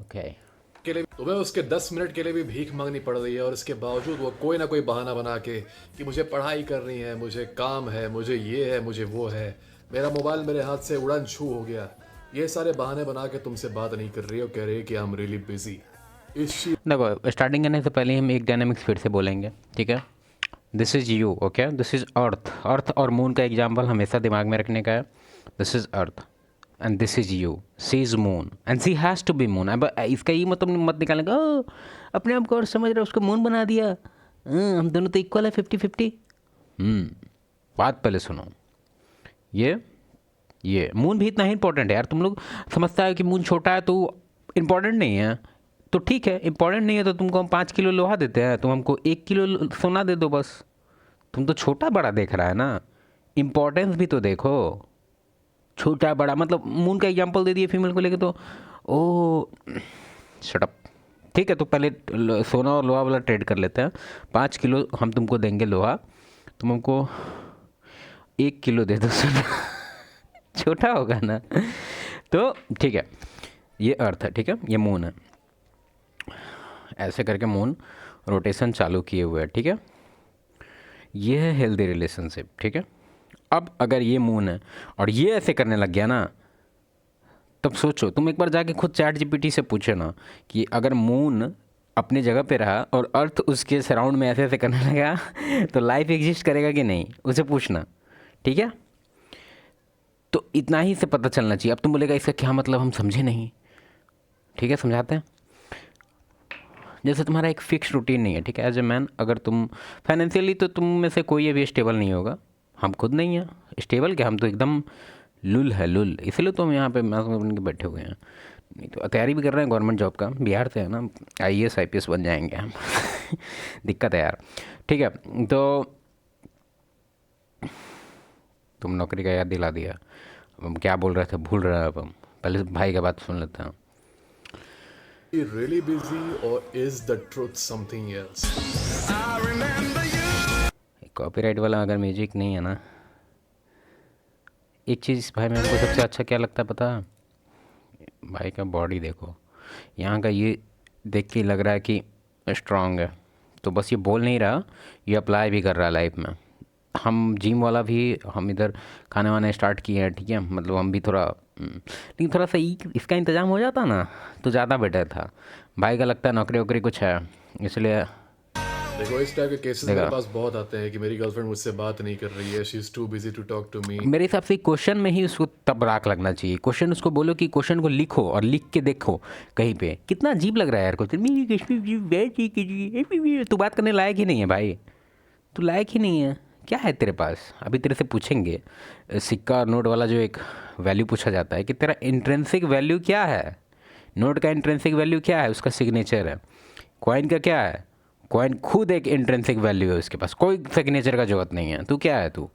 Okay. के लिए तुम्हें उसके 10 मिनट के लिए भी भीख मांगनी पड़ रही है, और इसके बावजूद वो कोई ना कोई बहाना बना के कि मुझे पढ़ाई करनी है, मुझे काम है, मुझे ये है, मुझे वो है, मेरा मोबाइल मेरे हाथ से उड़न छू हो गया, ये सारे बहाने बना के तुमसे बात नहीं कर रही है और कह रही है कि आई एम रियली बिजी। इस चीज देखो, स्टार्टिंग करने से पहले हम एक डायनेमिक्स फिर से बोलेंगे, ठीक है। This is you, okay, this is Earth. Earth और मून का एग्जाम्पल हमेशा दिमाग में रखने का है। This is earth and this is you, she is moon and she has to be moon. अब इसका ये मतलब मत निकालने का, "ओ, अपने आप को और समझ रहे हो, उसको मून बना दिया, हम दोनों तो इक्वल है, 50-50। बात पहले सुनो। ये मून भी इतना ही इंपॉर्टेंट है यार। तुम लोग समझता है कि मून छोटा है तो इम्पोर्टेंट नहीं है, तो ठीक है, इम्पोर्टेंट नहीं है तो तुमको हम 5 किलो लोहा देते हैं, तुम हमको 1 किलो सोना दे दो बस। तुम तो छोटा बड़ा देख रहा है ना, इम्पोर्टेंस भी तो देखो। छोटा बड़ा मतलब मून का एग्जांपल दे दिए फीमेल को लेके, तो ओ शट अप। ठीक है, तो पहले सोना और लोहा वाला ट्रेड कर लेते हैं। 5 किलो हम तुमको देंगे लोहा, तुम हमको 1 किलो दे दो सोना। छोटा होगा ना। तो ठीक है, ये अर्थ है, ठीक है, ये मून है। ऐसे करके मून रोटेशन चालू किए हुए है, ठीक है। ये है हेल्दी रिलेशनशिप, ठीक है। अब अगर ये मून है और ये ऐसे करने लग गया ना, तब सोचो, तुम एक बार जाके खुद चैट जीपीटी से पूछो ना कि अगर मून अपनी जगह पे रहा और अर्थ उसके सराउंड में ऐसे ऐसे करने लगा तो लाइफ एग्जिस्ट करेगा कि नहीं, उसे पूछना, ठीक है। तो इतना ही से पता चलना चाहिए। अब तुम बोलेगा इसका क्या मतलब, हम समझे नहीं, ठीक है, समझाते हैं। जैसे तुम्हारा एक फिक्स रूटीन नहीं है, ठीक है, एज ए मैन, अगर तुम फाइनेंशियली, तो तुम में से कोई अभी स्टेबल नहीं होगा। हम खुद नहीं हैं स्टेबल, क्या हम तो एकदम लुल है, लुल। इसलिए तो हम यहाँ पे मास्क बन के बैठे हुए हैं। नहीं तो तैयारी भी कर रहे हैं गवर्नमेंट जॉब का, बिहार से है ना, आईएएस आईपीएस बन जाएंगे हम। दिक्कत है यार, ठीक है। तो तुम नौकरी का याद दिला दिया। अब हम क्या बोल रहे थे, भूल रहे हैं। अब हम पहले भाई का बात सुन लेते हैं। really busy, or is the truth something else? Copyright वाला अगर म्यूजिक नहीं है ना, एक चीज़ भाई मेरे को सबसे अच्छा क्या लगता है पता है? भाई का बॉडी देखो, यहाँ का ये देख के लग रहा है कि स्ट्रांग है। तो बस ये बोल नहीं रहा, ये अप्लाई भी कर रहा है लाइफ में। हम जिम वाला भी, हम इधर खाने वाने स्टार्ट किए हैं, ठीक है, मतलब हम भी थोड़ा लेकिन थोड़ा सा इसका इंतज़ाम हो जाता ना तो ज़्यादा बेटर था। भाई का लगता है नौकरी वोकरी कुछ है, इसलिए देखो, इस टाइप के केसेस मेरे देखा। पास बहुत आते हैं कि मेरी गर्लफ्रेंड मुझसे बात नहीं कर रही है, she is too busy to talk to me. मेरे हिसाब से क्वेश्चन में ही उसको तब राख लगना चाहिए। क्वेश्चन उसको बोलो कि क्वेश्चन को लिखो और लिख के देखो कहीं पे। कितना अजीब लग रहा है यार क्वेश्चन, मेरी तू बात करने लायक ही नहीं है भाई, तू लायक ही नहीं है। क्या है तेरे पास? अभी तेरे से पूछेंगे सिक्का और नोट वाला जो एक वैल्यू पूछा जाता है कि तेरा इंट्रेंसिक वैल्यू क्या है। नोट का इंट्रेंसिक वैल्यू क्या है? उसका सिग्नेचर है। कॉइन का क्या है? कॉइन खुद एक इंट्रेंसिक वैल्यू है, उसके पास कोई सिग्नेचर का जरूरत नहीं है। तू क्या है तू?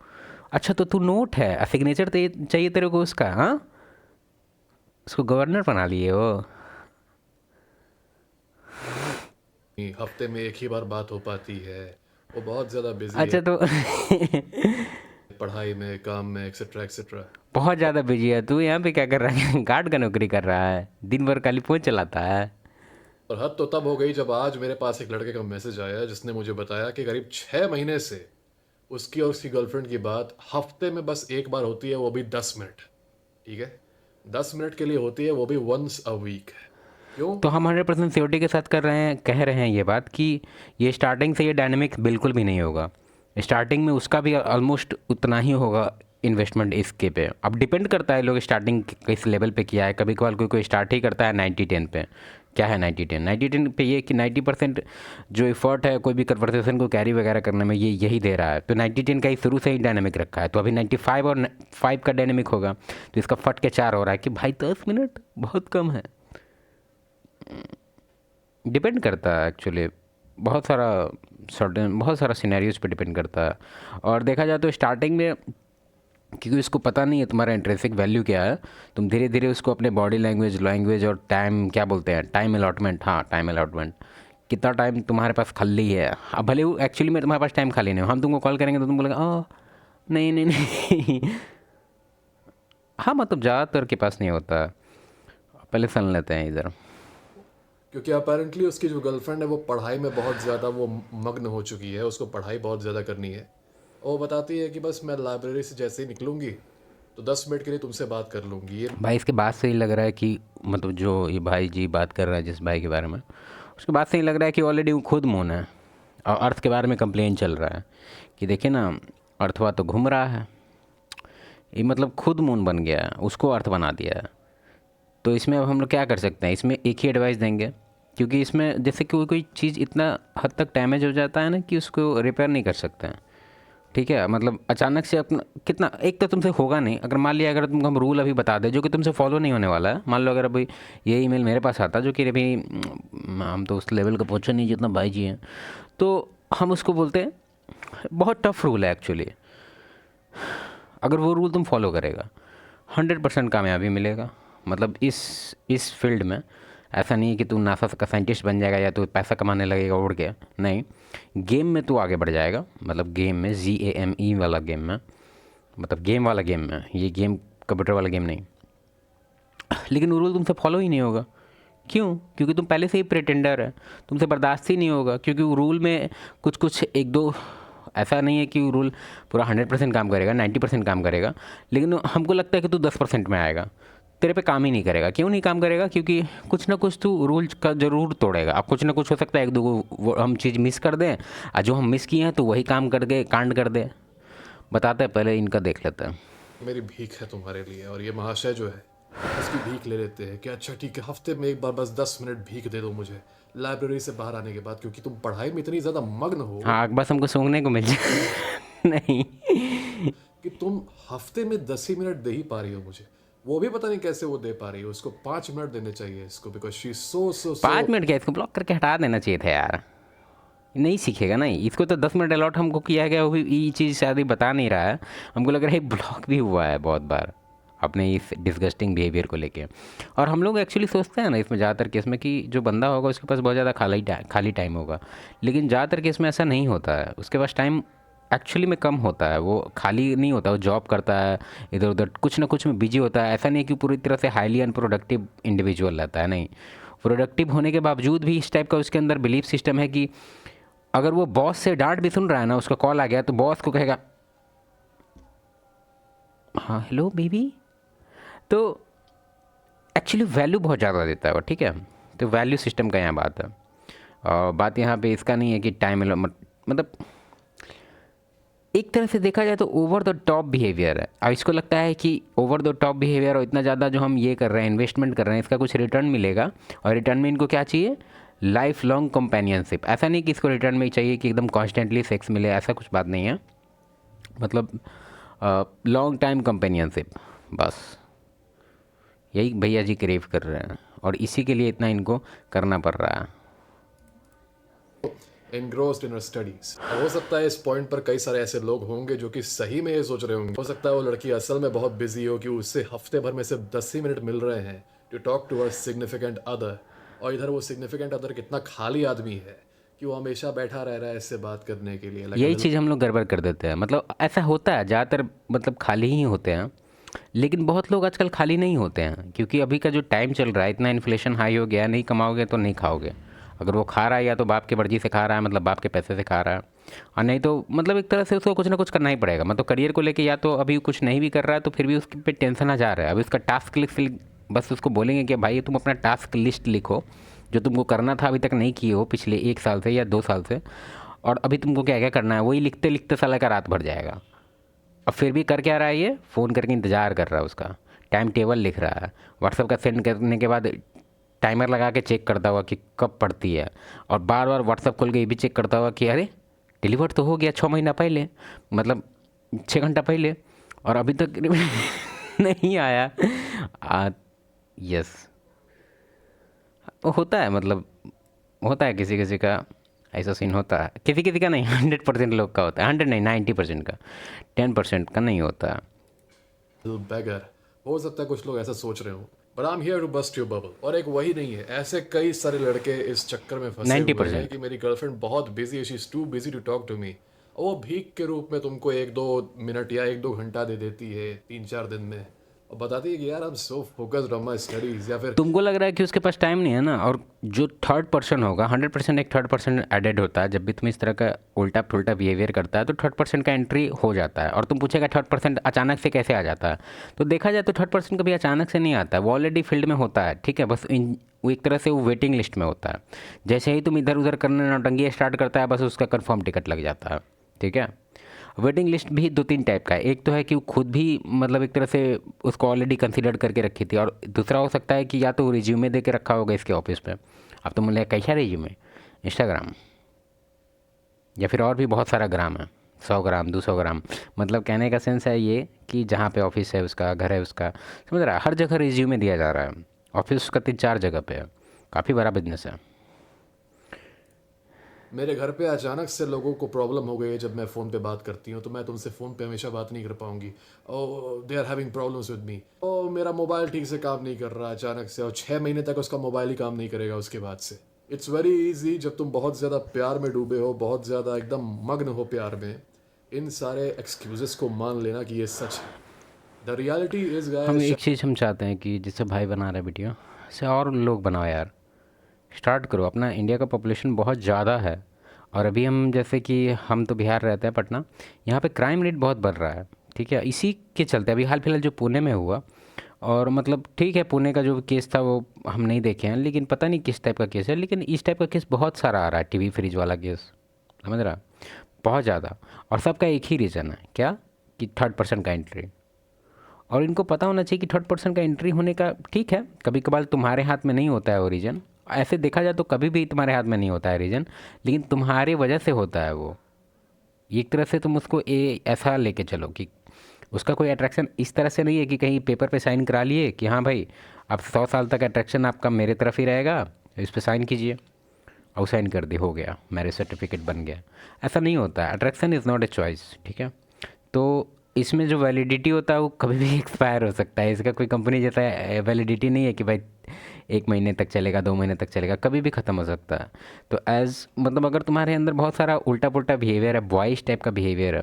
अच्छा, तो तू नोट है, सिग्नेचर तो चाहिए तेरे को उसका। हाँ, उसको गवर्नर बना लिए वो। हफ्ते में एक ही बार बात हो पाती है, वो बहुत ज़्यादा बिजी है अच्छा तो पढ़ाई में, काम में, एक्सेट्रा एक्सेट्रा। बहुत ज़्यादा बिजी है तू। यहाँ पे क्या कर रहा है? गार्ड का नौकरी कर रहा है, दिन भर खाली फोन चलाता है। और हद तो तब हो गई जब आज मेरे पास एक लड़के का मैसेज आया जिसने मुझे बताया कि करीब 6 महीने से उसकी और उसकी गर्लफ्रेंड की बात हफ्ते में बस एक बार होती है, वो भी 10 मिनट। ठीक है, 10 मिनट के लिए होती है, वो भी वंस अ वीक। क्यों? तो हम 100% श्योरिटी के साथ कर रहे हैं, कह रहे हैं ये बात कि ये स्टार्टिंग से ये डायनेमिक बिल्कुल भी नहीं होगा। स्टार्टिंग में उसका भी ऑलमोस्ट उतना ही होगा इन्वेस्टमेंट इसके पे। अब डिपेंड करता है लोग स्टार्टिंग किस लेवल पे किया है। कभी कभार कोई कोई स्टार्ट ही करता है 90-10 पे। क्या है 90-10 पे? ये कि 90% जो एफर्ट है कोई भी कन्वर्सेशन को कैरी वगैरह करने में, ये यही दे रहा है। तो 90-10 का ही शुरू से ही डायनेमिक रखा है, तो अभी 95 और 5 का डायनेमिक होगा। तो इसका फट के 4 हो रहा है कि भाई 10 मिनट बहुत कम है। डिपेंड करता है एक्चुअली, बहुत सारा सर्टेन, बहुत सारा सिनेरियोज पे डिपेंड करता है। और देखा जाए तो स्टार्टिंग में, क्योंकि उसको पता नहीं है तुम्हारा इंट्रिंसिक वैल्यू क्या है, तुम धीरे धीरे उसको अपने बॉडी लैंग्वेज और टाइम, क्या बोलते हैं, टाइम अलॉटमेंट, हाँ टाइम अलॉटमेंट, कितना टाइम तुम्हारे पास खाली है। अब भले वो एक्चुअली में तुम्हारे पास टाइम खाली नहीं हो, हम तुमको कॉल करेंगे तो तुम बोलेगा नहीं नहीं नहीं। हाँ मतलब ज़्यादातर के पास नहीं होता। पहले सुन लेते हैं इधर। क्योंकि अपेरेंटली उसकी जो गर्लफ्रेंड है वो पढ़ाई में बहुत ज़्यादा वो मग्न हो चुकी है, उसको पढ़ाई बहुत ज़्यादा करनी है। वो बताती है कि बस मैं लाइब्रेरी से जैसे ही निकलूंगी तो 10 मिनट के लिए तुमसे बात कर लूँगी। ये भाई इसके बाद से ही लग रहा है कि मतलब जो ये भाई जी बात कर रहा है जिस भाई के बारे में, उसके बाद से ही लग रहा है कि ऑलरेडी वो खुद मौन है और अर्थ के बारे में कंप्लेन चल रहा है कि देखिए ना, अर्थवा तो घूम रहा है। ये मतलब खुद मून बन गया है, उसको अर्थ बना दिया है। तो इसमें अब हम लोग क्या कर सकते हैं? इसमें एक ही एडवाइस देंगे, क्योंकि इसमें जैसे कोई कोई चीज़ इतना हद तक डैमेज हो जाता है ना कि उसको रिपेयर नहीं कर सकते हैं। ठीक है, मतलब अचानक से अपना कितना, एक तो तुमसे होगा नहीं। अगर मान लिया अगर तुमको हम रूल अभी बता दें जो कि तुमसे फॉलो नहीं होने वाला है, मान लो अगर अभी ये ईमेल मेरे पास आता जो कि अभी हम तो उस लेवल का पहुँचे नहीं जितना भाई जी हैं, तो हम उसको बोलते हैं बहुत टफ रूल है एक्चुअली। अगर वो रूल तुम फॉलो करेगा 100% कामयाबी मिलेगा। मतलब इस फील्ड में ऐसा नहीं है कि तू नासा का साइंटिस्ट बन जाएगा या तो पैसा कमाने लगेगा उड़ के, नहीं। गेम में तू आगे बढ़ जाएगा, मतलब गेम में GAME वाला गेम में, मतलब गेम वाला गेम में, ये गेम कंप्यूटर वाला गेम नहीं। लेकिन वो रूल तुमसे फॉलो ही नहीं होगा। क्यों? क्योंकि तुम पहले से ही प्रिटेंडर है, तुमसे बर्दाश्त ही नहीं होगा। क्योंकि वो रूल में कुछ कुछ एक दो, ऐसा नहीं है कि वो रूल पूरा 100% काम करेगा, 90% काम करेगा, लेकिन हमको लगता है कि तू 10% में आएगा, तेरे पे काम ही नहीं करेगा। क्यों नहीं काम करेगा? क्योंकि कुछ ना कुछ तू रूल का ज़रूर तोड़ेगा। अब कुछ ना कुछ हो सकता है, एक दो वो हम चीज़ मिस कर दें, और जो हम मिस किए हैं तो वही काम कर दे, कांड कर दे। बताते हैं, पहले इनका देख लेते हैं। मेरी भीख है तुम्हारे लिए, और ये महाशय जो है उसकी भीख ले लेते हैं कि अच्छा ठीक है, हफ्ते में एक बार बस 10 मिनट भीख दे दो मुझे लाइब्रेरी से बाहर आने के बाद, क्योंकि तुम पढ़ाई में इतनी ज़्यादा मग्न हो हाँ, बस हमको सूंघने को मिल जाए नहीं। कि तुम हफ्ते में 10 ही मिनट दे ही पा रही हो मुझे। वो भी पता नहीं कैसे वो दे पा रही हो, उसको 5 मिनट देने चाहिए इसको, बिकॉज शी सो 5 मिनट क्या, इसको ब्लॉक करके हटा देना चाहिए था यार। नहीं सीखेगा नहीं, इसको तो 10 मिनट अलॉट हमको किया गया, वो भी ये चीज़ शायद ही बता नहीं रहा है। हमको लग रहा है ब्लॉक भी हुआ है बहुत बार अपने इस डिस्गस्टिंग बिहेवियर को लेके। और हम लोग एक्चुअली सोचते हैं ना इसमें ज़्यादातर केस में कि जो बंदा होगा उसके पास बहुत ज़्यादा खाली टाइम होगा, लेकिन ज़्यादातर केस में ऐसा नहीं होता है। उसके पास टाइम एक्चुअली में कम होता है, वो खाली नहीं होता, वो जॉब करता है, इधर उधर कुछ ना कुछ में बिजी होता है। ऐसा नहीं है कि पूरी तरह से हाईली अनप्रोडक्टिव इंडिविजुअल रहता है, नहीं। प्रोडक्टिव होने के बावजूद भी इस टाइप का उसके अंदर बिलीफ सिस्टम है कि अगर वो बॉस से डांट भी सुन रहा है ना, उसका कॉल आ गया तो बॉस को कहेगा हाँ हेलो बेबी। तो एक्चुअली वैल्यू बहुत ज़्यादा देता है वो, ठीक है। तो वैल्यू सिस्टम का यहाँ बात है। और बात यहाँ पे इसका नहीं है कि टाइम, मतलब एक तरह से देखा जाए तो ओवर द टॉप बिहेवियर है। अब इसको लगता है कि ओवर द टॉप बिहेवियर और इतना ज़्यादा जो हम ये कर रहे हैं, इन्वेस्टमेंट कर रहे हैं, इसका कुछ रिटर्न मिलेगा। और रिटर्न में इनको क्या चाहिए? Life long companionship. ऐसा नहीं कि इसको रिटर्न में ही चाहिए कि एकदम कॉन्स्टेंटली सेक्स मिले, ऐसा कुछ बात नहीं है। मतलब लॉन्ग टाइम कंपेनियनशिप, बस यही भैया जी क्रेव कर रहे हैं, और इसी के लिए इतना इनको करना पड़ रहा है। engrossed in her studies। अब हो सकता है इस पॉइंट पर कई सारे ऐसे लोग होंगे जो कि सही में ये सोच रहे होंगे, हो सकता है वो लड़की असल में बहुत बिजी हो कि उससे हफ्ते भर में सिर्फ 10 ही मिनट मिल रहे हैं to talk to her significant other, और इधर वो सिग्निफिकेंट अदर कितना खाली आदमी है कि वो हमेशा बैठा रह रहा है इससे बात करने के लिए। यही चीज़ हम लोग गड़बड़ कर देते हैं। मतलब ऐसा होता है ज़्यादातर, मतलब खाली ही होते हैं, लेकिन बहुत लोग आजकल खाली नहीं होते हैं। क्योंकि अभी का जो टाइम चल रहा है, इतना इन्फ्लेशन हाई हो गया, नहीं कमाओगे तो नहीं खाओगे। अगर वो खा रहा है या तो बाप की मर्जी से खा रहा है, मतलब बाप के पैसे से खा रहा है, और नहीं तो मतलब एक तरह से उसको कुछ ना कुछ करना ही पड़ेगा। मतलब करियर को लेके या तो अभी कुछ नहीं भी कर रहा है तो फिर भी उसके पे टेंशन आ जा रहा है। अभी उसका टास्क लिस्ट, बस उसको बोलेंगे कि भाई तुम अपना टास्क लिस्ट लिखो जो तुमको करना था, अभी तक नहीं किए हो पिछले 1 साल से या 2 साल से, और अभी तुमको क्या क्या करना है, वही लिखते लिखते साला का रात भर जाएगा। अब फिर भी कर क्या रहा है ये? फ़ोन करके इंतज़ार कर रहा है, उसका टाइम टेबल लिख रहा है, व्हाट्सएप का सेंड करने के बाद टाइमर लगा के चेक करता हुआ कि कब पड़ती है, और बार बार व्हाट्सएप खोल के ये भी चेक करता हुआ कि अरे डिलीवर तो हो गया 6 महीना पहले, मतलब 6 घंटा पहले, और अभी तक नहीं आया। यस, होता है, मतलब होता है किसी किसी का ऐसा सीन होता है, किसी किसी का नहीं, 100% लोग का होता है, 100 नहीं 90% का, 10% का नहीं होता है। beggar। हो सकता है कुछ लोग ऐसा सोच रहे हो, but I am here to bust your bubble. और एक वही नहीं है, ऐसे कई सारे लड़के इस चक्कर में फंसे हुए 90%। हैं कि मेरी गर्लफ्रेंड बहुत बिजी है, she is too busy to talk to me, और वो भीख के रूप में तुमको 1-2 मिनट या 1-2 घंटा दे देती है 3-4 दिन में, और बताती है कि यार I am so focused on my studies, या फिर तुमको लग रहा है कि उसके पास टाइम नहीं है ना, और जो थर्ड पर्सन होगा 100% एक थर्ड पर्सन एडेड होता है जब भी तुम इस तरह का उल्टा पुल्टा बिहेवियर करता है, तो थर्ड पर्सन का एंट्री हो जाता है। और तुम पूछेगा थर्ड पर्सन अचानक से कैसे आ जाता है, तो देखा जाए तो थर्ड पर्सन कभी अचानक से नहीं आता है, वो ऑलरेडी फील्ड में होता है, ठीक है। बस वो एक तरह से वो वेटिंग लिस्ट में होता है। जैसे ही तुम इधर उधर करने नौटंकी स्टार्ट करता है, बस उसका कंफर्म टिकट लग जाता है, ठीक है। वेटिंग लिस्ट भी दो तीन टाइप का है। एक तो है कि वो खुद भी मतलब एक तरह से उसको ऑलरेडी कंसीडर करके रखी थी, और दूसरा हो सकता है कि या तो रिज्यूमे दे के रखा होगा इसके ऑफिस पे। अब तुम बोले कैसा रिज्यूमे? इंस्टाग्राम, या फिर और भी बहुत सारा ग्राम है, 100 ग्राम 200 ग्राम। मतलब कहने का सेंस है ये कि जहाँ पे ऑफिस है उसका, घर है उसका, समझ रहा है, हर जगह रिज्यूमे दिया जा रहा है। ऑफिस उसका 3-4 जगह पे है, काफ़ी बड़ा बिजनेस है। मेरे घर पे अचानक से लोगों को प्रॉब्लम हो गई है जब मैं फ़ोन पे बात करती हूँ, तो मैं तुमसे फ़ोन पे हमेशा बात नहीं कर पाऊंगी। और they are having problems with me, और मेरा मोबाइल ठीक से काम नहीं कर रहा अचानक से, और 6 महीने तक उसका मोबाइल ही काम नहीं करेगा उसके बाद से। इट्स वेरी इजी, जब तुम बहुत ज़्यादा प्यार में डूबे हो, बहुत ज़्यादा एकदम मग्न हो प्यार में, इन सारे एक्सक्यूजेस को मान लेना कि ये सच है। द रियलिटी इज हम गाइस। एक चीज़ हम चाहते हैं कि जिससे भाई बना रहा है वीडियो, इससे और लोग बनाओ यार, स्टार्ट करो। अपना इंडिया का पॉपुलेशन बहुत ज़्यादा है, और अभी हम जैसे कि हम तो बिहार रहते हैं, पटना, यहाँ पे क्राइम रेट बहुत बढ़ रहा है, ठीक है। इसी के चलते अभी हाल फिलहाल जो पुणे में हुआ, और मतलब ठीक है पुणे का जो केस था वो हम नहीं देखे हैं, लेकिन पता नहीं किस टाइप का केस है, लेकिन इस टाइप का केस बहुत सारा आ रहा है, टीवी फ्रिज वाला केस, समझ रहा, बहुत ज़्यादा। और सबका एक ही रीज़न है क्या, कि थर्ड पर्सन का एंट्री। और इनको पता होना चाहिए कि थर्ड पर्सन का एंट्री होने का, ठीक है, कभी कभार तुम्हारे हाथ में नहीं होता है वो रीज़न, ऐसे देखा जाए तो कभी भी तुम्हारे हाथ में नहीं होता है रीज़न, लेकिन तुम्हारे वजह से होता है वो। एक तरह से तुम उसको ऐसा लेके चलो कि उसका कोई अट्रैक्शन इस तरह से नहीं है कि कहीं पेपर पे साइन करा लिए कि हाँ भाई अब 100 साल तक अट्रैक्शन आपका मेरे तरफ ही रहेगा, इस पे साइन कीजिए, और साइन कर दी, हो गया, मैरिज सर्टिफिकेट बन गया। ऐसा नहीं होता है, attraction is not a choice, ठीक है। तो इसमें जो वैलिडिटी होता है वो कभी भी एक्सपायर हो सकता है, इसका कोई कंपनी जैसा वैलिडिटी नहीं है कि भाई 1 महीने तक चलेगा, 2 महीने तक चलेगा, कभी भी ख़त्म हो सकता है। तो एज मतलब अगर तुम्हारे अंदर बहुत सारा उल्टा पुल्टा बिहेवियर है, बॉयज़ टाइप का बिहेवियर है,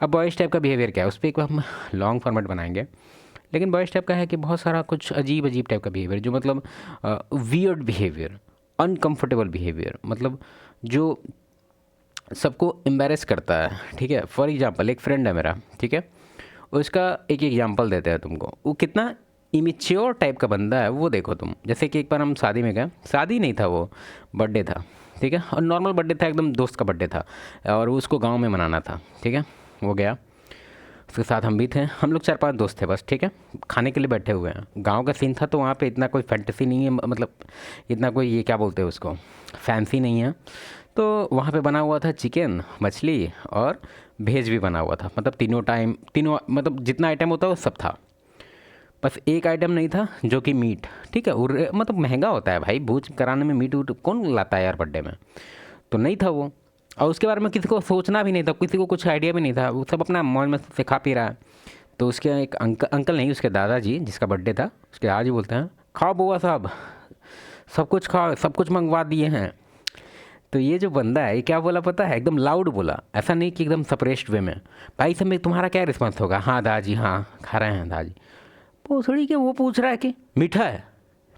अब बॉयज़ टाइप का बिहेवियर क्या है उस पर एक बार हम लॉन्ग फॉर्मेट बनाएंगे, लेकिन बॉयज़ टाइप का है कि बहुत सारा कुछ अजीब अजीब टाइप का बिहेवियर, जो मतलब वियर्ड बिहेवियर, अनकंफर्टेबल बिहेवियर, मतलब जो सबको एम्बेरस करता है, ठीक है। फॉर एग्जांपल एक फ्रेंड है मेरा, ठीक है, उसका एक एग्जांपल देते हैं तुमको, वो कितना इमेच्योर टाइप का बंदा है वो देखो तुम। जैसे कि एक बार हम शादी में गए, शादी नहीं था वो, बर्थडे था, ठीक है, और नॉर्मल बर्थडे था, एकदम दोस्त का बर्थडे था, और उसको गांव में मनाना था, ठीक है। वो गया, उसके साथ हम भी थे, हम लोग 4-5 दोस्त थे बस, ठीक है। खाने के लिए बैठे हुए हैं, गांव का सीन था, तो वहाँ पे इतना कोई फैंटेसी नहीं है, मतलब इतना कोई ये क्या बोलते हैं उसको, फैंसी नहीं है। तो वहाँ पे बना हुआ था चिकन, मछली और भेज भी बना हुआ था, मतलब तीनों टाइम, तीनों मतलब जितना आइटम होता है वो सब था। बस एक आइटम नहीं था जो कि मीट, ठीक है, और मतलब महंगा होता है भाई, भूज कराने में मीट वूट कौन लाता है यार बर्थडे में, तो नहीं था वो। और उसके बारे में किसी को सोचना भी नहीं था, किसी को कुछ आइडिया भी नहीं था, वो सब अपना मौज मस्ती से खा पी रहा है। तो उसके एक अंकल नहीं, उसके दादाजी जिसका बर्थडे था, उसके आज ही बोलते हैं, खाओ बुआ साहब, सब कुछ खाओ, सब कुछ मंगवा दिए हैं। तो ये जो बंदा है ये क्या बोला पता है, एकदम लाउड बोला, ऐसा नहीं कि एकदम सप्रेस्ड वे में, भाई सब में तुम्हारा क्या रिस्पॉन्स होगा, हाँ दादाजी हाँ खा रहे हैं दादाजी। पूछड़ी के वो पूछ रहा है कि मीठा है,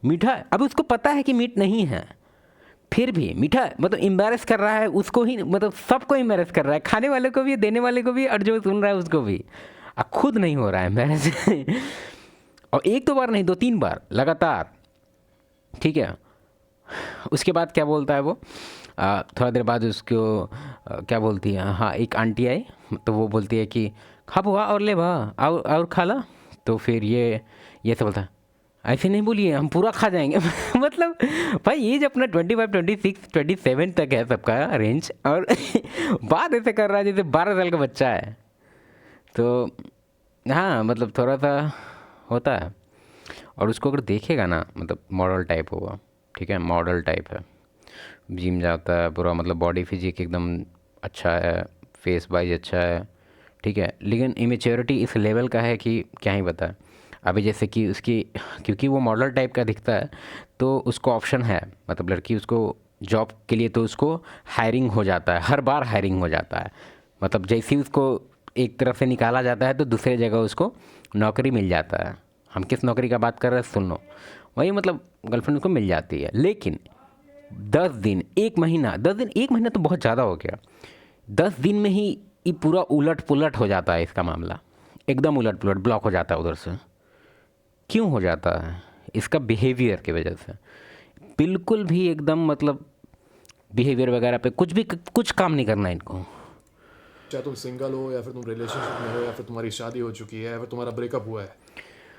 मीठा है, अब उसको पता है कि मीट नहीं है, फिर भी मीठा है, मतलब एम्बेरस कर रहा है उसको ही, मतलब सबको एम्बेरस कर रहा है, खाने वाले को भी, देने वाले को भी, और जो सुन रहा है उसको भी। खुद नहीं हो रहा है एम्बेरस और एक दो बार नहीं, 2-3 बार लगातार, ठीक है। उसके बाद क्या बोलता है वो, थोड़ा देर बाद उसको क्या बोलती है, हाँ एक आंटी आई, तो वो बोलती है कि खा बुआ और ले बा, और खा ला। तो फिर ये सब बोलता है, ऐसे नहीं बोलिए हम पूरा खा जाएंगे मतलब भाई एज अपना 25 26 27 तक है सबका रेंज, और बात ऐसे कर रहा है जैसे 12 साल का बच्चा है। तो हाँ मतलब थोड़ा सा होता है। और उसको अगर देखेगा ना, मतलब मॉडल टाइप होगा, ठीक है, मॉडल टाइप है, जिम जाता है पूरा, मतलब बॉडी फिजिक एकदम अच्छा है, फेस वाइज अच्छा है, ठीक है, लेकिन इमेच्योरिटी इस लेवल का है कि क्या ही बताए। अभी जैसे कि उसकी, क्योंकि वो मॉडल टाइप का दिखता है, तो उसको ऑप्शन है, मतलब लड़की उसको जॉब के लिए, तो उसको हायरिंग हो जाता है, हर बार हायरिंग हो जाता है, मतलब जैसे ही उसको एक तरफ से निकाला जाता है तो दूसरे जगह उसको नौकरी मिल जाता है। हम किस नौकरी का बात कर रहे हैं सुन लो, वही मतलब गर्लफ्रेंड उसको मिल जाती है। लेकिन 10 दिन 1 महीना, 10 दिन 1 महीना तो बहुत ज़्यादा हो गया। 10 दिन में ही ये पूरा उलट पुलट हो जाता है इसका मामला, एकदम उलट पुलट ब्लॉक हो जाता है उधर से। क्यों हो जाता है? इसका बिहेवियर की वजह से। बिल्कुल भी एकदम मतलब बिहेवियर वगैरह पे कुछ काम नहीं करना इनको। चाहे तुम सिंगल हो या फिर तुम रिलेशनशिप में हो या फिर तुम्हारी शादी हो चुकी है या फिर तुम्हारा ब्रेकअप हुआ है,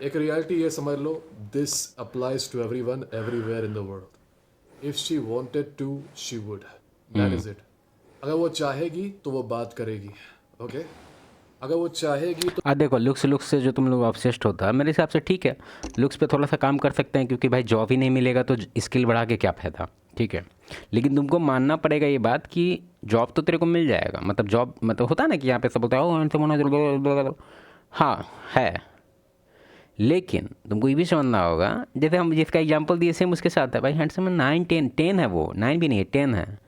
एक रियलिटी ये समझ लो, this applies to everyone everywhere in the world. If she wanted to she would, that is it. अगर वो चाहेगी तो वो बात करेगी, ओके? अगर वो चाहेगी तो देखो लुक्स से जो तुम लोग ऑब्सेस्ड होता है, मेरे हिसाब से ठीक है, लुक्स पे थोड़ा सा काम कर सकते हैं, क्योंकि भाई जॉब ही नहीं मिलेगा तो स्किल बढ़ा के क्या फ़ायदा, ठीक है। लेकिन तुमको मानना पड़ेगा ये बात कि जॉब तो तेरे को मिल जाएगा, मतलब जॉब मतलब होता है ना कि यहाँ पे सब बोलता है ओ हैंडसम होना, हाँ है। लेकिन तुमको ये भी समझना होगा, जैसे हम जिसका एग्जाम्पल दिए सेम उसके साथ है भाई, हैंडसम 9 10 है, वो 9 भी नहीं है 10 है,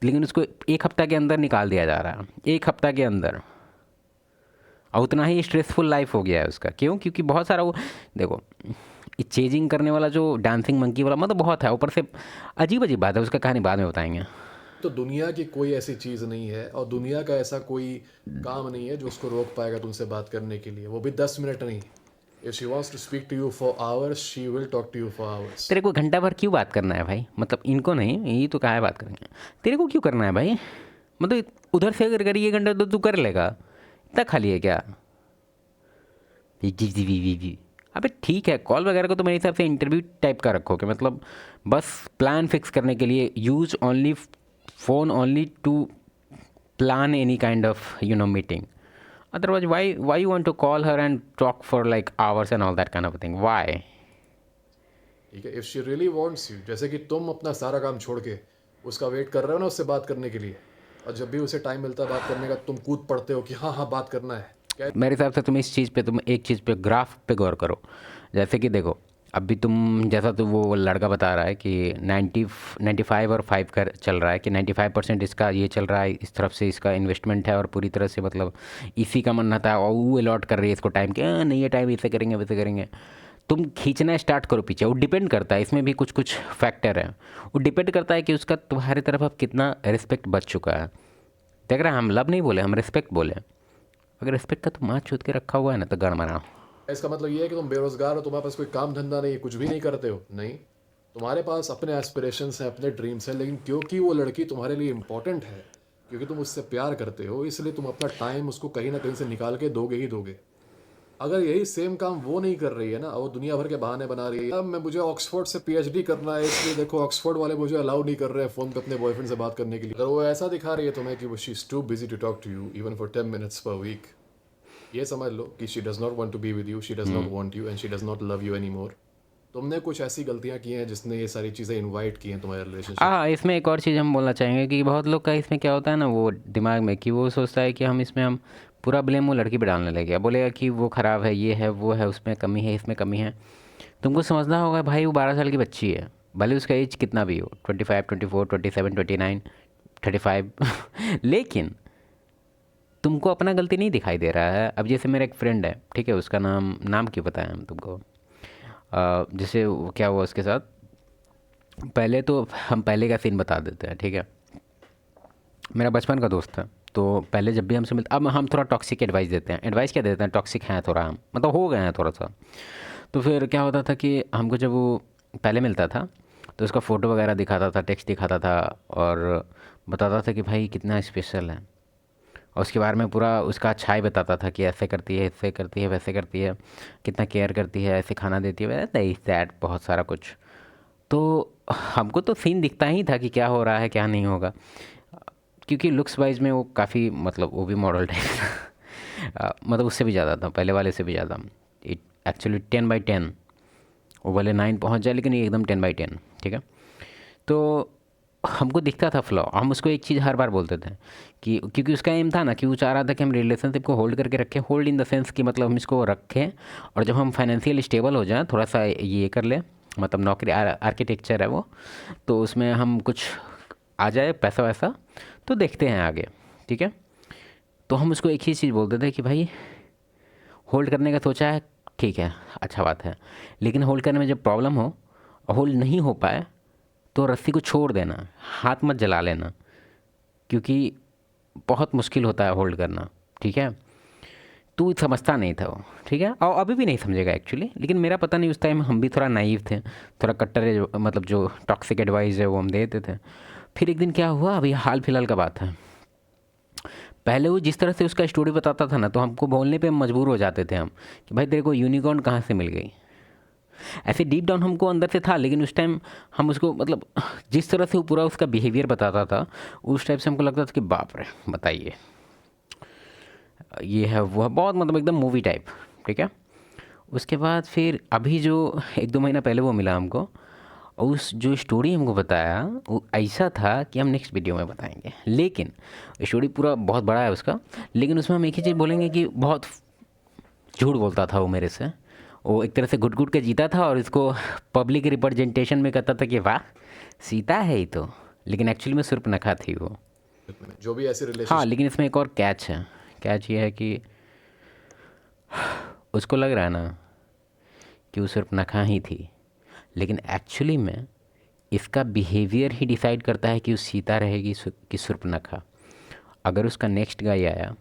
लेकिन उसको 1 हफ्ता के अंदर निकाल दिया जा रहा है, 1 हफ्ता के अंदर। और उतना ही स्ट्रेसफुल लाइफ हो गया है उसका। क्यों? क्योंकि बहुत सारा वो देखो चेजिंग करने वाला जो डांसिंग मंकी वाला मतलब बहुत है, ऊपर से अजीब अजीब बात है, उसका कहानी बाद में बताएंगे। तो दुनिया की कोई ऐसी चीज़ नहीं है और दुनिया का ऐसा कोई काम नहीं है जो उसको रोक पाएगा तुमसे बात करने के लिए, वो भी 10 मिनट नहीं। If she wants to speak to you for hours, she will talk to you for hours. तेरे को घंटा भर क्यों बात करना है भाई? मतलब इनको नहीं, ये तो कहाँ है बात करेंगे, तेरे को क्यों करना है भाई? मतलब उधर से अगर करिए घंटा तो तू कर लेगा, इतना खाली है क्या? अबे ठीक है, कॉल वगैरह को तो मेरे हिसाब से इंटरव्यू टाइप का रखो कि मतलब बस प्लान फिक्स करने के लिए, use only phone only to plan any kind of meeting. Otherwise why you want to call her and talk for like hours and all that kind of thing, why? ठीक है, if she really wants you, जैसे कि तुम अपना सारा काम छोड़ के उसका वेट कर रहे हो ना उससे बात करने के लिए, और जब भी उसे टाइम मिलता है बात करने का तुम कूद पड़ते हो कि हाँ हाँ बात करना है क्या? मेरे हिसाब से तुम इस चीज़ पे, तुम एक चीज़ पे, ग्राफ पे गौर करो। जैसे कि देखो अभी तुम जैसा तो वो लड़का बता रहा है कि 95 और 5 का चल रहा है, कि 95% इसका ये चल रहा है, इस तरफ से इसका इन्वेस्टमेंट है और पूरी तरह से मतलब इसी का मन रहता है, और वो अलॉट कर रही है इसको टाइम, कि नहीं ये टाइम ऐसे करेंगे वैसे करेंगे। तुम खींचना स्टार्ट करो पीछे, वो डिपेंड करता है, इसमें भी कुछ कुछ फैक्टर है, वो डिपेंड करता है कि उसका तुम्हारी तरफ अब कितना रिस्पेक्ट बच चुका है। देख रहे हैं, हम लव नहीं बोले, हम रिस्पेक्ट बोले। अगर रिस्पेक्ट का तो माँ छूत के रखा हुआ है ना तो गड़मड़ा। इसका मतलब ये है कि तुम बेरोजगार हो, तुम्हारे पास कोई काम धंधा नहीं है, कुछ भी नहीं करते हो? नहीं, तुम्हारे पास अपने एस्पिरेशंस हैं, अपने ड्रीम्स हैं, लेकिन क्योंकि वो लड़की तुम्हारे लिए इंपॉर्टेंट है, क्योंकि तुम उससे प्यार करते हो, इसलिए तुम अपना टाइम उसको कहीं ना कहीं से निकाल के दोगे ही दोगे। अगर यही सेम काम वो नहीं कर रही है ना, वो दुनिया भर के बहाने बना रही है, अब मैं मुझे ऑक्सफोर्ड से पीएचडी करना है इसलिए देखो ऑक्सफोर्ड वाले मुझे अलाउ नहीं कर रहे हैं फ़ोन पे अपने बॉयफ्रेंड से बात करने के लिए, अगर वो ऐसा दिखा रही है तुम्हें कि वो she is too busy to talk to you even for 10 minutes per week, ये समझ लो कि she does not want to be with you, she does not want you and she does not love you anymore. तुमने कुछ ऐसी गलतियां की हैं जिसने ये सारी चीज़ें इनवाइट की हैं तुम्हारे रिलेशनशिप। हाँ, इसमें एक और चीज़ हम बोलना चाहेंगे कि बहुत लोग का इसमें क्या होता है ना, वो दिमाग में कि वो सोचता है कि हम पूरा ब्लेम वो लड़की पे डालने लगे, बोलेगा कि वो ख़राब है, ये है वो है, उसमें कमी है, इसमें कमी है। तुमको समझना होगा भाई, वो 12 साल की बच्ची है, भले उसका एज कितना भी हो, 25 24 27 29 35 लेकिन तुमको अपना गलती नहीं दिखाई दे रहा है। अब जैसे मेरा एक फ्रेंड है, ठीक है, उसका नाम क्यों पता है हम तुमको, जैसे क्या हुआ उसके साथ, पहले तो हम पहले का सीन बता देते हैं, ठीक है। मेरा बचपन का दोस्त है, तो पहले जब भी हमसे मिलता, अब हम थोड़ा टॉक्सिक एडवाइस देते हैं, एडवाइस क्या देते हैं, टॉक्सिक हैं थोड़ा, हम मतलब हो गए हैं थोड़ा सा। तो फिर क्या होता था कि हमको जब वो पहले मिलता था तो उसका फ़ोटो वगैरह दिखाता था, टेक्स्ट दिखाता था, और बताता था कि भाई कितना स्पेशल है, और उसके बारे में पूरा उसका अच्छा ही बताता था कि ऐसे करती है, ऐसे करती है, वैसे करती है, कितना केयर करती है, ऐसे खाना देती है, वैसे दैट बहुत सारा कुछ। तो हमको तो सीन दिखता ही था कि क्या हो रहा है क्या नहीं होगा, क्योंकि लुक्स वाइज में वो काफ़ी मतलब वो भी मॉडल टाइप मतलब उससे भी ज़्यादा था, पहले वाले से भी ज़्यादा। इट एक्चुअली 10/10, वो भले 9 पहुँच जाए लेकिन ये एकदम 10/10, ठीक है। तो हमको दिखता था फ्लॉ, हम उसको एक चीज़ हर बार बोलते थे कि, क्योंकि उसका एम था ना कि वो चाह रहा था कि हम रिलेशनशिप को होल्ड करके रखें, होल्ड इन द सेंस कि मतलब हम इसको रखें, और जब हम फाइनेंशियल स्टेबल हो जाएं, थोड़ा सा ये कर ले, मतलब नौकरी आर्किटेक्चर है वो, तो उसमें हम कुछ आ जाए पैसा वैसा, तो देखते हैं आगे, ठीक है। तो हम उसको एक ही चीज़ बोलते थे कि भाई होल्ड करने का सोचा है, ठीक है, अच्छा बात है, लेकिन होल्ड करने में जब प्रॉब्लम हो और होल्ड नहीं हो पाए तो रस्सी को छोड़ देना, हाथ मत जला लेना, क्योंकि बहुत मुश्किल होता है होल्ड करना, ठीक है। तू समझता नहीं था वो, ठीक है, और अभी भी नहीं समझेगा एक्चुअली, लेकिन मेरा पता नहीं, उस टाइम हम भी थोड़ा नाइव थे, थोड़ा कट्टर, मतलब जो टॉक्सिक एडवाइस है वो हम देते थे। फिर एक दिन क्या हुआ, अभी हाल फिलहाल का बात है, पहले वो जिस तरह से उसका स्टोरी बताता था ना, तो हमको बोलने पे मजबूर हो जाते थे हम कि भाई तेरे को यूनिकॉर्न कहाँ से मिल गई। ऐसे डीप डाउन हमको अंदर से था, लेकिन उस टाइम हम उसको, मतलब जिस तरह से वो पूरा उसका बिहेवियर बताता था, उस टाइप से हमको लगता था कि बाप रे, बताइए, ये है वो है, बहुत मतलब एकदम मूवी टाइप, ठीक है। उसके बाद फिर अभी जो 1-2 महीना पहले वो मिला हमको, और उस जो स्टोरी हमको बताया वो ऐसा था कि हम नेक्स्ट वीडियो में बताएंगे, लेकिन स्टोरी पूरा बहुत बड़ा है उसका, लेकिन उसमें हम एक ही चीज़ बोलेंगे कि बहुत झूठ बोलता था वो मेरे से। वो एक तरह से घुट घुट के जीता था और इसको पब्लिक रिप्रेजेंटेशन में कहता था कि वाह सीता है ही तो, लेकिन एक्चुअली में सूर्पनखा थी वो। में जो भी ऐसे हाँ, रिलेशनशिप। लेकिन इसमें एक और कैच है। कैच ये है कि उसको लग रहा है ना कि वो सूर्पनखा ही थी, लेकिन एक्चुअली में इसका बिहेवियर ही डिसाइड करता है कि वो सीता रहेगी कि सूर्पनखा। अगर उसका नेक्स्ट गाय आया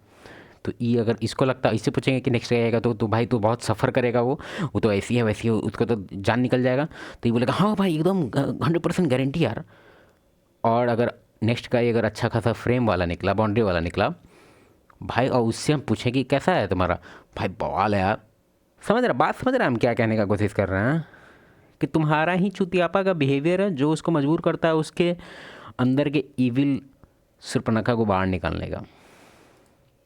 तो ये, अगर इसको लगता, इससे पूछेंगे कि नेक्स्ट गाय आएगा तो भाई तो बहुत सफ़र करेगा वो तो ऐसी है वैसी है, उसको तो जान निकल जाएगा, तो ये बोलेगा हाँ भाई एकदम 100% गारंटी यार। और अगर नेक्स्ट गाय अगर अच्छा खासा फ्रेम वाला निकला, बाउंड्री वाला निकला भाई, और उससे हम पूछें कि कैसा है तुम्हारा, भाई बवाल है यार। समझ रहा, बात समझ रहा, हम क्या कहने का कोशिश कर रहे हैं, कि तुम्हारा ही चुतियापा का बिहेवियर है जो उसको मजबूर करता है उसके अंदर के इविल सूर्पनखा को बाहर निकालने का।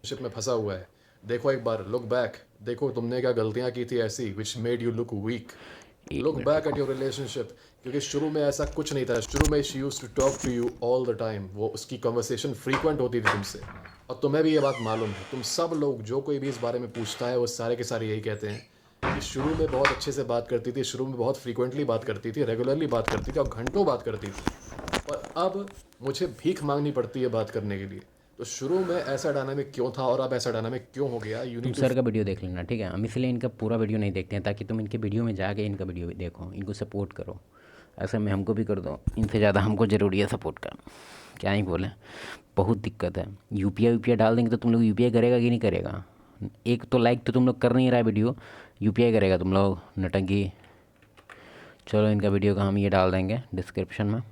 में फंसा हुआ है। देखो एक बार लुक बैक, देखो तुमने क्या गलतियां की थी ऐसी which made you look weak. एक लुक मिनट बैक रुको। एट योर रिलेशनशिप, क्योंकि शुरू में ऐसा कुछ नहीं था। शुरू में she used to talk to you all the time, वो उसकी कन्वर्सेशन फ्रीक्वेंट होती थी तुमसे, और तुम्हें भी ये बात मालूम है। तुम सब लोग जो कोई भी इस बारे में पूछता है वो सारे के सारे यही कहते हैं कि शुरू में बहुत अच्छे से बात करती थी, शुरू में बहुत फ्रीक्वेंटली बात करती थी, रेगुलरली बात करती थी और घंटों बात करती थी, पर अब मुझे भीख मांगनी पड़ती है बात करने के लिए। तो शुरू में ऐसा डायनामिक क्यों था और अब ऐसा डायनामिक क्यों हो गया, यू तुम नीड टू। सर का वीडियो देख लेना, ठीक है। हम इसलिए इनका पूरा वीडियो नहीं देखते हैं ताकि तुम इनके वीडियो में जाके इनका वीडियो भी देखो, इनको सपोर्ट करो। ऐसे में हमको भी कर दो, इनसे ज़्यादा हमको ज़रूरी है सपोर्ट का, क्या ही बोले, बहुत दिक्कत है। यूपीआई डाल देंगे तो तुम लोग यूपीआई करेगा कि नहीं करेगा। एक तो लाइक तो तुम लोग कर नहीं रहा है वीडियो, यूपीआई करेगा तुम लोग, नटंकी। चलो इनका वीडियो का हम ये डाल देंगे डिस्क्रिप्शन में।